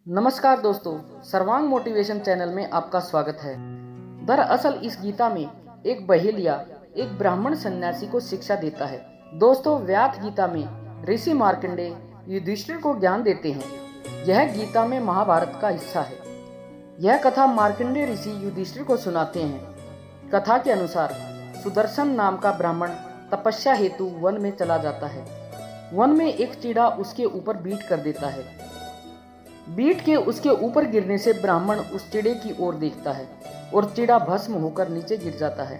नमस्कार दोस्तों, सर्वांग मोटिवेशन चैनल में आपका स्वागत है। दरअसल इस गीता में एक बहेलिया एक ब्राह्मण सन्यासी को शिक्षा देता है। दोस्तों, व्यास गीता में ऋषि मार्कंडेय युधिष्ठिर को ज्ञान देते हैं। यह गीता में महाभारत का हिस्सा है। यह कथा मार्कंडेय ऋषि युधिष्ठिर को सुनाते हैं। कथा के अनुसार सुदर्शन नाम का ब्राह्मण तपस्या हेतु वन में चला जाता है। वन में एक चिड़ा उसके ऊपर बीट कर देता है। बीट के उसके ऊपर गिरने से ब्राह्मण उस चिड़े की ओर देखता है और चिड़ा भस्म होकर नीचे गिर जाता है।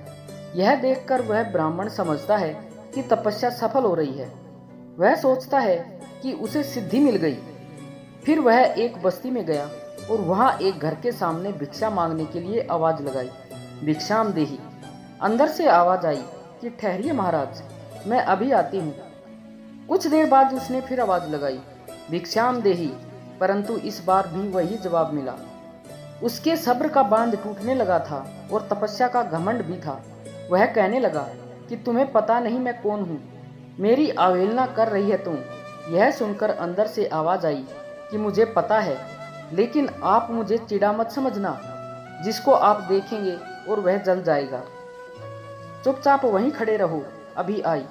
यह देखकर वह ब्राह्मण समझता है कि तपस्या सफल हो रही है। वह सोचता है कि उसे सिद्धि मिल गई। फिर वह एक बस्ती में गया और वहां एक घर के सामने भिक्षा मांगने के लिए आवाज लगाई, भिक्षाम देहि। अंदर से आवाज आई कि ठहरिए महाराज, मैं अभी आती हूँ। कुछ देर बाद उसने फिर आवाज लगाई, भिक्षाम देहि, परंतु इस बार भी वही जवाब मिला। उसके सब्र का बांध टूटने लगा था और तपस्या का घमंड भी था। वह कहने लगा कि तुम्हें पता नहीं मैं कौन हूँ, मेरी अवहेलना कर रही है तुम। यह सुनकर अंदर से आवाज आई कि मुझे पता है, लेकिन आप मुझे चिड़ा मत समझना, जिसको आप देखेंगे और वह जल जाएगा। चुपचाप वहीं खड़े रहो, अभी आई।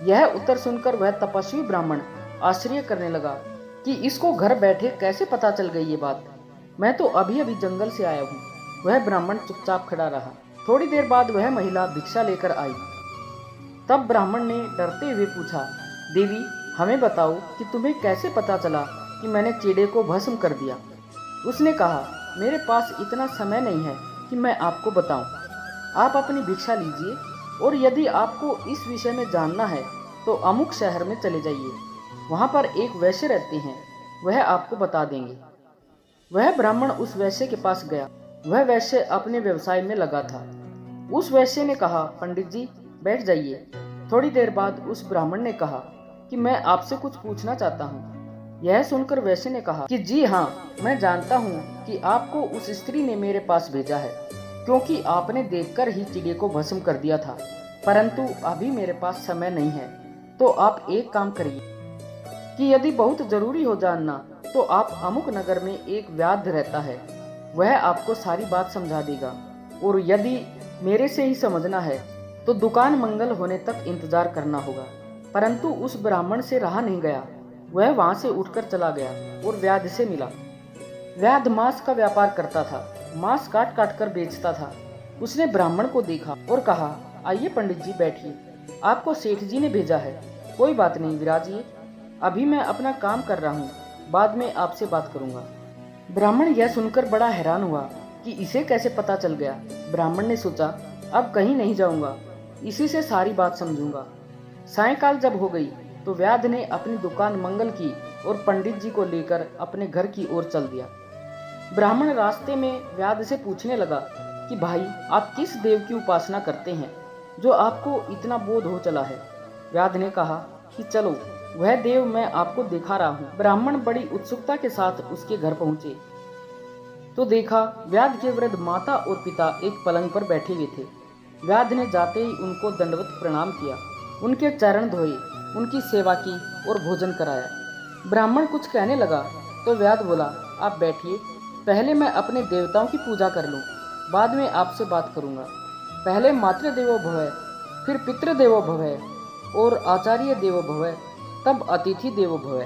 यह उत्तर सुनकर वह तपस्वी ब्राह्मण आश्चर्य करने लगा कि इसको घर बैठे कैसे पता चल गई ये बात। मैं तो अभी अभी जंगल से आया हूँ। वह ब्राह्मण चुपचाप खड़ा रहा। थोड़ी देर बाद वह महिला भिक्षा लेकर आई। तब ब्राह्मण ने डरते हुए पूछा, देवी हमें बताओ कि तुम्हें कैसे पता चला कि मैंने चिड़े को भस्म कर दिया। उसने कहा, मेरे पास इतना समय नहीं है कि मैं आपको बताऊं। आप अपनी भिक्षा लीजिए और यदि आपको इस विषय में जानना है तो अमुक शहर में चले जाइए। वहाँ पर एक वैश्य रहते हैं, वह आपको बता देंगे। वह ब्राह्मण उस वैश्य के पास गया। वह वैश्य अपने व्यवसाय में लगा था। उस वैश्य ने कहा, पंडित जी बैठ जाइए। थोड़ी देर बाद उस ब्राह्मण ने कहा कि मैं आपसे कुछ पूछना चाहता हूँ। यह सुनकर वैश्य ने कहा कि जी हाँ, मैं जानता हूँ कि आपको उस स्त्री ने मेरे पास भेजा है, क्योंकि आपने देखकर ही चिड़े को भस्म कर दिया था। परंतु अभी मेरे पास समय नहीं है, तो आप एक काम करिए कि यदि बहुत जरूरी हो जानना तो आप अमुक नगर में एक व्याध रहता है, वह आपको सारी बात समझा देगा। और यदि मेरे से ही समझना है तो दुकान मंगल होने तक इंतजार करना होगा। परंतु उस ब्राह्मण से रहा नहीं गया। वह वहां से उठकर चला गया और व्याध से मिला। व्याध मांस का व्यापार करता था, मांस काट काट कर बेचता था। उसने ब्राह्मण को देखा और कहा, आइए पंडित जी बैठिए, आपको सेठ जी ने भेजा है। कोई बात नहीं, विराजिए, अभी मैं अपना काम कर रहा हूँ, बाद में आपसे बात करूंगा। ब्राह्मण यह सुनकर बड़ा हैरान हुआ कि इसे कैसे पता चल गया। ब्राह्मण ने सोचा, अब कहीं नहीं जाऊंगा, इसी से सारी बात समझूंगा। सायंकाल जब हो गई तो व्याध ने अपनी दुकान मंगल की और पंडित जी को लेकर अपने घर की ओर चल दिया। ब्राह्मण रास्ते में व्याध से पूछने लगा कि भाई, आप किस देव की उपासना करते हैं जो आपको इतना बोध हो चला है। व्याध ने कहा कि चलो, वह देव मैं आपको दिखा रहा हूँ। ब्राह्मण बड़ी उत्सुकता के साथ उसके घर पहुंचे तो देखा व्याध के वृद्ध माता और पिता एक पलंग पर बैठे हुए थे। व्याध ने जाते ही उनको दंडवत प्रणाम किया, उनके चरण धोए, उनकी सेवा की और भोजन कराया। ब्राह्मण कुछ कहने लगा तो व्याध बोला, आप बैठिए, पहले मैं अपने देवताओं की पूजा कर लूँ, बाद में आपसे बात करूँगा। पहले मातृदेवो भव, फिर पितृदेवो भव और आचार्य देवो भव, तब अतिथि देवो भव।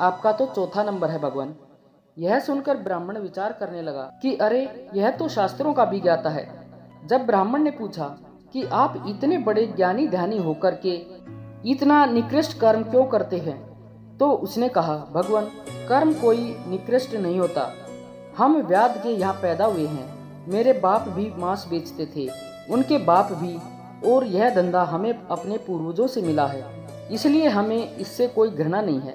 आपका तो चौथा नंबर है भगवान। यह सुनकर ब्राह्मण विचार करने लगा कि अरे, यह तो शास्त्रों का भी ज्ञाता है। जब ब्राह्मण ने पूछा कि आप इतने बड़े ज्ञानी ध्यानी होकर के इतना निकृष्ट कर्म क्यों करते हैं, तो उसने कहा, भगवान, कर्म कोई निकृष्ट नहीं होता। हम व्याध के यहाँ पैदा हुए हैं। मेरे बाप भी मांस बेचते थे, उनके बाप भी, और यह धंधा हमें अपने पूर्वजों से मिला है। इसलिए हमें इससे कोई घृणा नहीं है,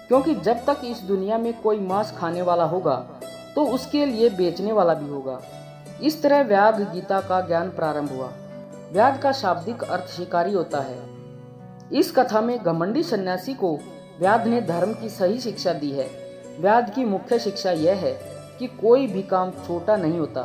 क्योंकि जब तक इस दुनिया में कोई मांस खाने वाला होगा तो उसके लिए बेचने वाला भी होगा। इस तरह व्याध गीता का ज्ञान प्रारंभ हुआ। व्याध का शाब्दिक अर्थ शिकारी होता है। इस कथा में घमंडी सन्यासी को व्याध ने धर्म की सही शिक्षा दी है। व्याध की मुख्य शिक्षा यह है कि कोई भी काम छोटा नहीं होता,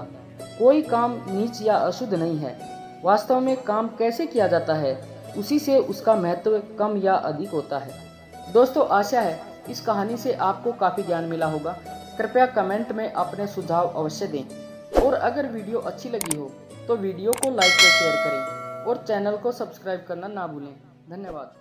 कोई काम नीच या अशुद्ध नहीं है। वास्तव में काम कैसे किया जाता है, उसी से उसका महत्व कम या अधिक होता है। दोस्तों, आशा है इस कहानी से आपको काफ़ी ज्ञान मिला होगा। कृपया कमेंट में अपने सुझाव अवश्य दें। और अगर वीडियो अच्छी लगी हो तो वीडियो को लाइक व शेयर करें और चैनल को सब्सक्राइब करना ना भूलें। धन्यवाद।